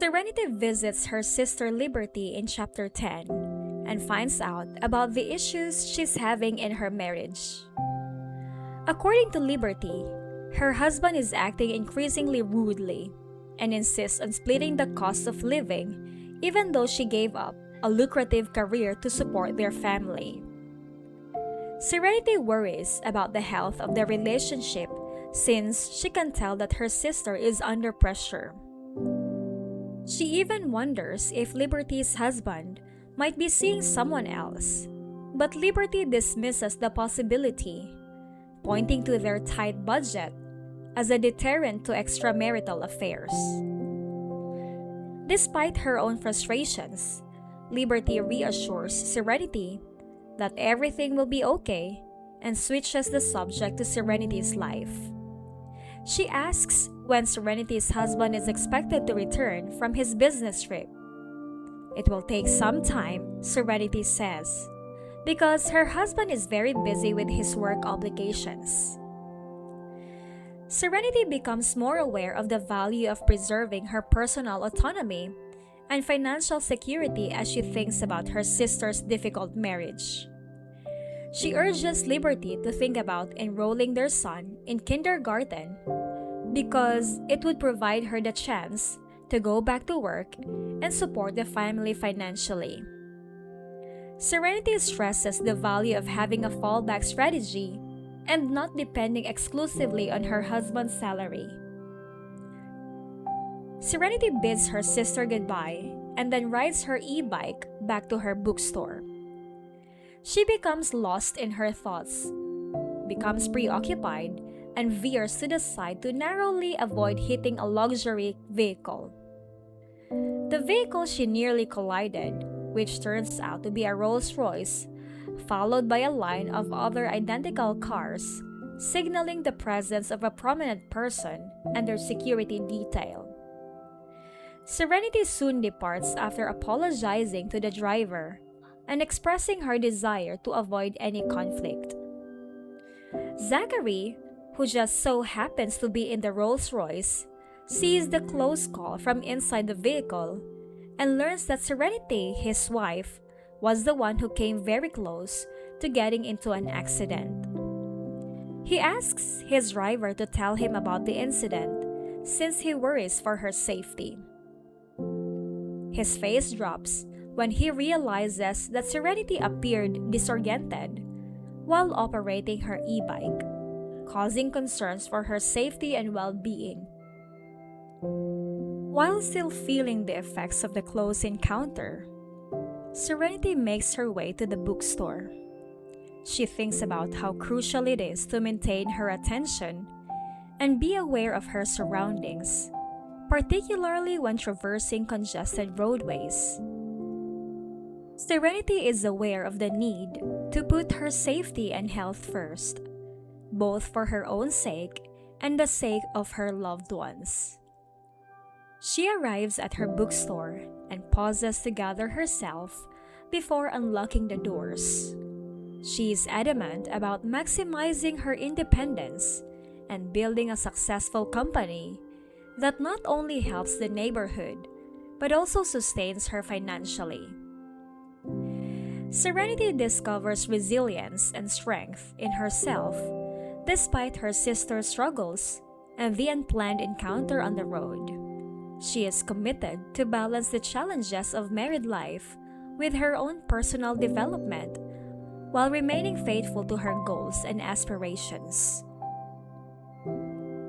Serenity visits her sister Liberty in chapter 10 and finds out about the issues she's having in her marriage. According to Liberty, her husband is acting increasingly rudely and insists on splitting the cost of living even though she gave up a lucrative career to support their family. Serenity worries about the health of the relationship since she can tell that her sister is under pressure. She even wonders if Liberty's husband might be seeing someone else, but Liberty dismisses the possibility, pointing to their tight budget as a deterrent to extramarital affairs. Despite her own frustrations, Liberty reassures Serenity that everything will be okay and switches the subject to Serenity's life. She asks when Serenity's husband is expected to return from his business trip. It will take some time, Serenity says, because her husband is very busy with his work obligations. Serenity becomes more aware of the value of preserving her personal autonomy and financial security as she thinks about her sister's difficult marriage. She urges Liberty to think about enrolling their son in kindergarten because it would provide her the chance to go back to work and support the family financially. Serenity stresses the value of having a fallback strategy and not depending exclusively on her husband's salary. Serenity bids her sister goodbye and then rides her e-bike back to her bookstore. She becomes lost in her thoughts, becomes preoccupied, and veers to the side to narrowly avoid hitting a luxury vehicle. The vehicle she nearly collided, which turns out to be a Rolls-Royce, followed by a line of other identical cars, signaling the presence of a prominent person and their security detail. Serenity soon departs after apologizing to the driver and expressing her desire to avoid any conflict. Zachary, who just so happens to be in the Rolls-Royce, sees the close call from inside the vehicle and learns that Serenity, his wife, was the one who came very close to getting into an accident. He asks his driver to tell him about the incident since he worries for her safety. His face drops when he realizes that Serenity appeared disoriented while operating her e-bike, causing concerns for her safety and well-being. While still feeling the effects of the close encounter, Serenity makes her way to the bookstore. She thinks about how crucial it is to maintain her attention and be aware of her surroundings, particularly when traversing congested roadways. Serenity is aware of the need to put her safety and health first, both for her own sake and the sake of her loved ones. She arrives at her bookstore and pauses to gather herself before unlocking the doors. She is adamant about maximizing her independence and building a successful company that not only helps the neighborhood but also sustains her financially. Serenity discovers resilience and strength in herself despite her sister's struggles and the unplanned encounter on the road. She is committed to balance the challenges of married life with her own personal development while remaining faithful to her goals and aspirations.